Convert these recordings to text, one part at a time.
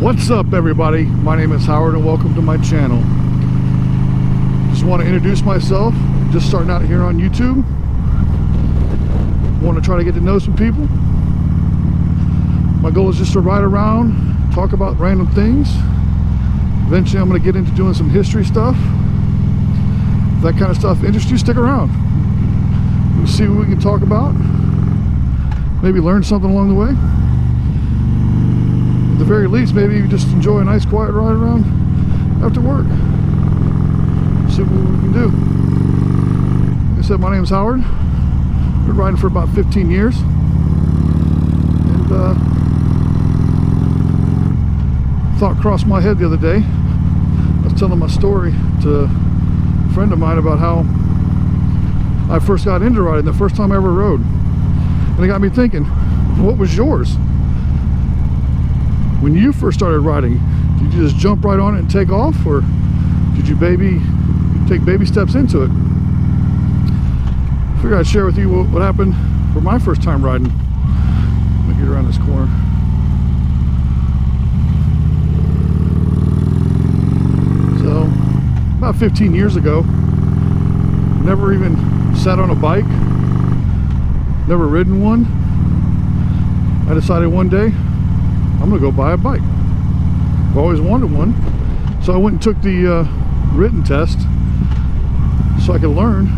What's up, everybody? My name is Howard and welcome to my channel. Just want to introduce myself. Just starting out here on YouTube. Want to try to get to know some people. My goal is just to ride around, talk about random things. Eventually I'm going to get into doing some history stuff. If that kind of stuff interests you, stick around. We'll see what we can talk about. Maybe learn something along the way. At the very least, maybe you just enjoy a nice quiet ride around after work. See what we can do. Like I said, my name is Howard. Been riding for about 15 years. And thought crossed my head the other day. I was telling my story to a friend of mine about how I first got into riding, the first time I ever rode. And it got me thinking, what was yours? When you first started riding, did you just jump right on it and take off, or did you take baby steps into it? I figured I'd share with you what happened for my first time riding. Let me get around this corner. So, about 15 years ago, never even sat on a bike, never ridden one. I decided one day I'm gonna go buy a bike. I've always wanted one, so I went and took the written test so I could learn.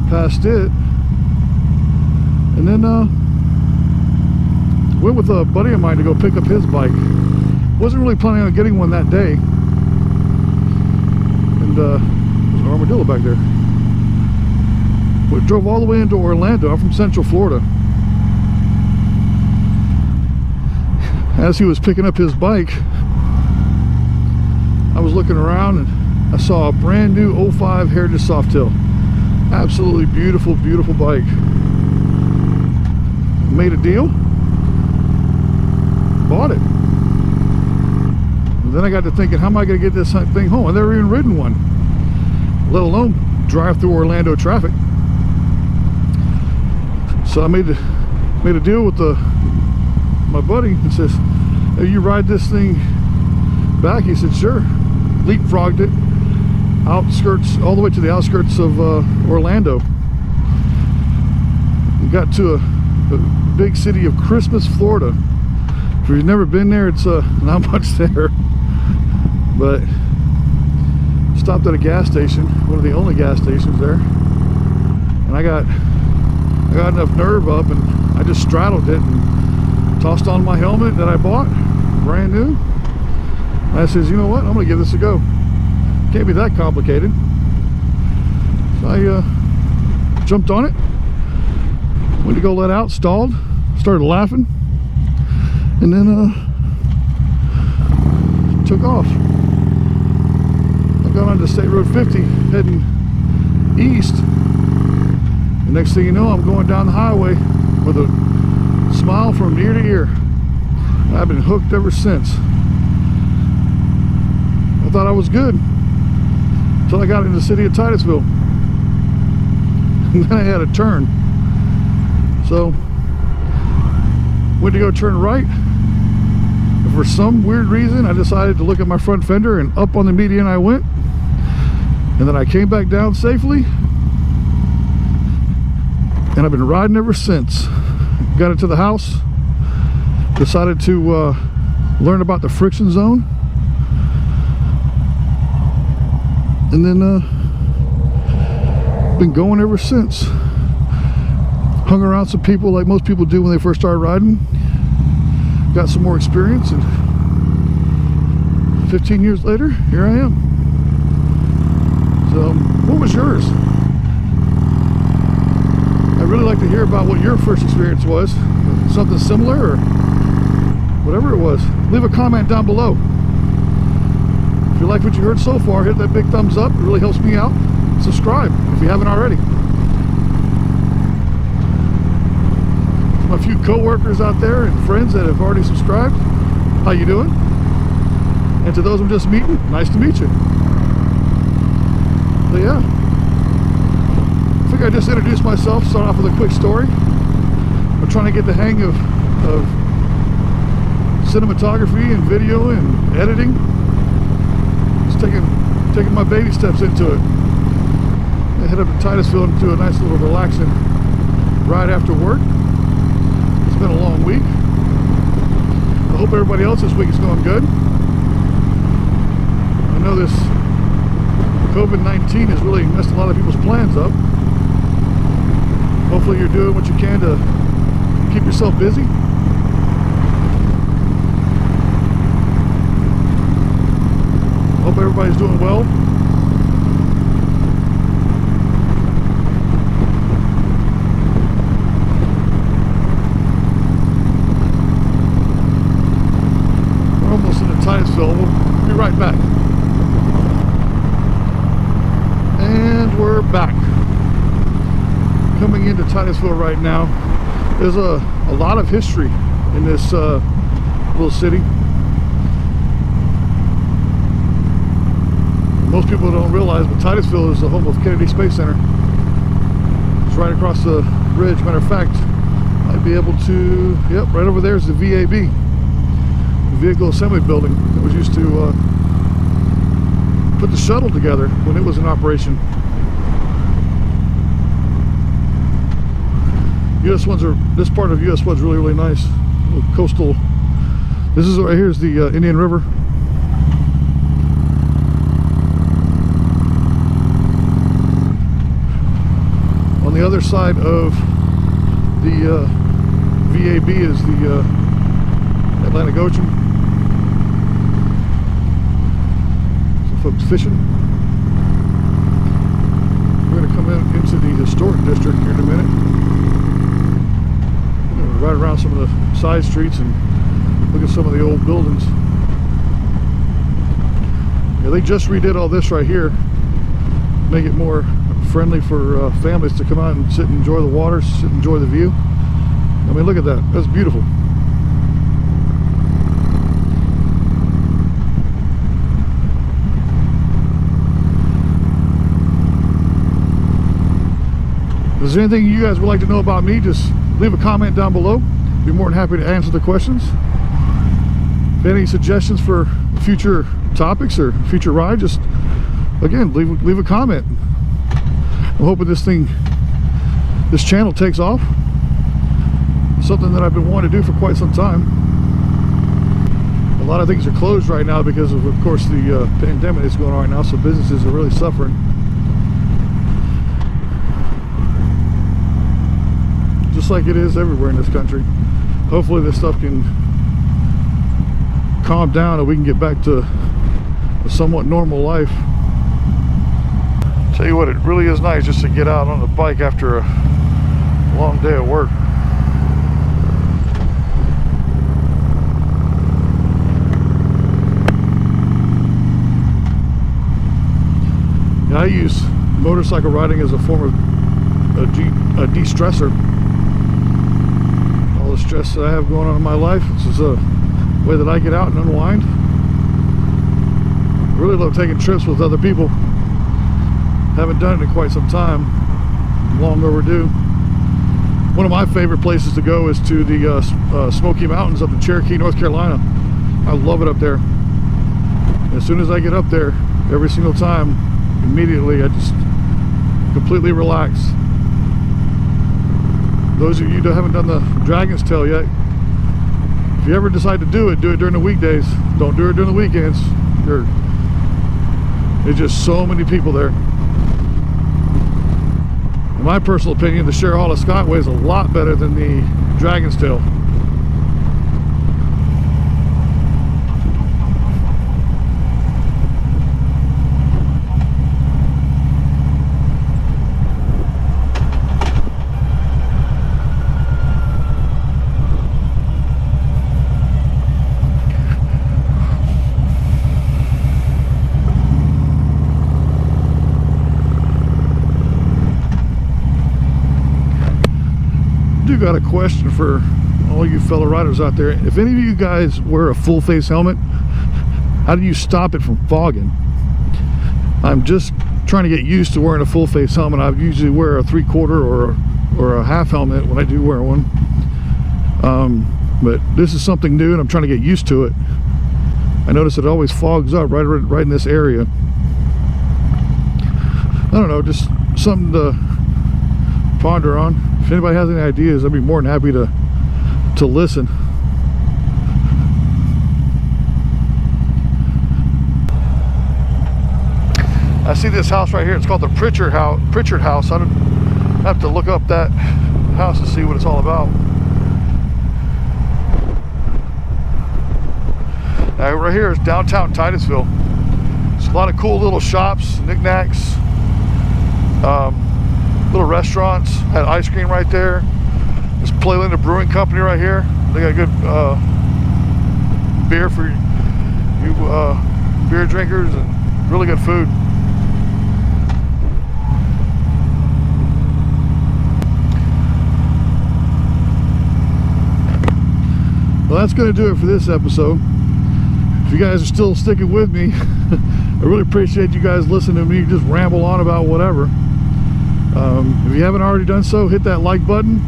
Passed it, and then went with a buddy of mine to go pick up his bike. Wasn't really planning on getting one that day, and there's an armadillo back there. We drove all the way into Orlando. I'm from Central Florida. As he was picking up his bike, I was looking around and I saw a brand new 05 Heritage Softail. Absolutely beautiful, beautiful bike. Made a deal, bought it. And then I got to thinking, how am I going to get this thing home? I've never even ridden one, let alone drive through Orlando traffic. So I made a deal with my buddy and says, hey, you ride this thing back? He said, sure. Leapfrogged it outskirts, all the way to the outskirts of Orlando. We got to a big city of Christmas, Florida. If you've never been there, it's not much there. But stopped at a gas station, one of the only gas stations there, and I got enough nerve up and I just straddled it and tossed on my helmet that I bought, brand new. And I says, you know what, I'm gonna give this a go. Can't be that complicated. So I jumped on it, went to go let out, stalled, started laughing, and then took off. I got onto State Road 50 heading east. The next thing you know, I'm going down the highway with a smile from ear to ear. I've been hooked ever since. I thought I was good until I got into the city of Titusville. And then I had a turn. So went to go turn right, and for some weird reason I decided to look at my front fender, and up on the median I went, and then I came back down safely, and I've been riding ever since. Got into the house, decided to learn about the friction zone, and then been going ever since. Hung around some people like most people do when they first start riding. Got some more experience, and 15 years later, here I am. So, what was yours? I'd really like to hear about what your first experience was. Something similar or whatever it was. Leave a comment down below. If you like what you heard so far, hit that big thumbs up. It really helps me out. Subscribe if you haven't already. A few co-workers out there and friends that have already subscribed, how you doing? And to those I'm just meeting, nice to meet you. But yeah, I figured I'd just introduce myself, start off with a quick story. I'm trying to get the hang of cinematography and video and editing. Just taking my baby steps into it. I head up to Titusville and do a nice little relaxing ride after work. It's been a long week. I hope everybody else this week is going good. I know this COVID-19 has really messed a lot of people's plans up. Hopefully you're doing what you can to keep yourself busy. Hope everybody's doing well. We're almost into Titusville. We'll be right back. And we're back. Coming into Titusville right now. There's a lot of history in this little city. Most people don't realize, but Titusville is the home of Kennedy Space Center. It's right across the bridge. Matter of fact, I'd be able to, yep, right over there is the VAB, the Vehicle Assembly Building that was used to put the shuttle together when it was in operation. US ones are, this part of US one's really nice. Little coastal. This is right here's the Indian River. On the other side of the VAB is the Atlantic Ocean. Some folks fishing. We're going to come into the historic district here in a minute. Right around some of the side streets and look at some of the old buildings. Yeah, they just redid all this right here, make it more friendly for families to come out and sit and enjoy the water, sit and enjoy the view. I mean, look at that. That's beautiful. Is there anything you guys would like to know about me? Just leave a comment down below. Be more than happy to answer the questions. If any suggestions for future topics or future rides, just again leave a comment. I'm hoping this channel takes off. It's something that I've been wanting to do for quite some time. A lot of things are closed right now because of course, the pandemic is going on right now, so businesses are really suffering. Just like it is everywhere in this country. Hopefully this stuff can calm down and we can get back to a somewhat normal life. Tell you what, it really is nice just to get out on the bike after a long day of work. Yeah, I use motorcycle riding as a form of a de-stressor. All the stress that I have going on in my life, this is a way that I get out and unwind. I really love taking trips with other people. Haven't done it in quite some time. Long overdue. One of my favorite places to go is to the Smoky Mountains up in Cherokee, North Carolina. I love it up there. As soon as I get up there, every single time, immediately I just completely relax. Those of you that haven't done the Dragon's Tail yet, if you ever decide to do it during the weekdays. Don't do it during the weekends. There's just so many people there. In my personal opinion, the Share of Scotway is a lot better than the Dragon's Tail. Got a question for all you fellow riders out there. If any of you guys wear a full face helmet, how do you stop it from fogging? I'm just trying to get used to wearing a full face helmet. I usually wear a 3/4 or a half helmet when I do wear one. but this is something new and I'm trying to get used to it. I notice it always fogs up right in this area. I don't know, just something to ponder on. If anybody has any ideas, I'd be more than happy to listen. I see this house right here. It's called the Pritchard House. I have to look up that house to see what it's all about. Now, right here is downtown Titusville. There's a lot of cool little shops, knickknacks, little restaurants. Had ice cream right there. This Playland Brewing Company right here. They got good beer for you beer drinkers and really good food. Well, that's going to do it for this episode. If you guys are still sticking with me, I really appreciate you guys listening to me just ramble on about whatever. If you haven't already done so, hit that like button.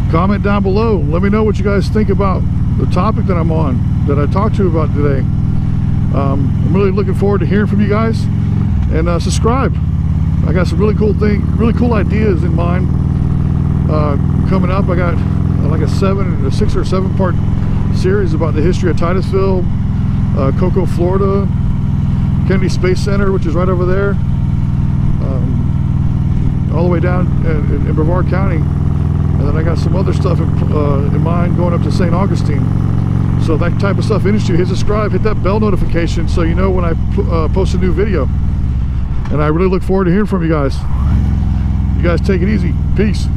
Comment down below. Let me know what you guys think about the topic that I'm on, that I talked to you about today. I'm really looking forward to hearing from you guys. And subscribe. I got some really cool ideas in mind coming up. I got like a 6 or 7 part series about the history of Titusville, Cocoa, Florida, Kennedy Space Center, which is right over there, all the way down in Brevard County, and then I got some other stuff in mind going up to St. Augustine. So if that type of stuff interests you, hit subscribe, hit that bell notification so you know when I post a new video. And I really look forward to hearing from you guys. You guys take it easy. Peace.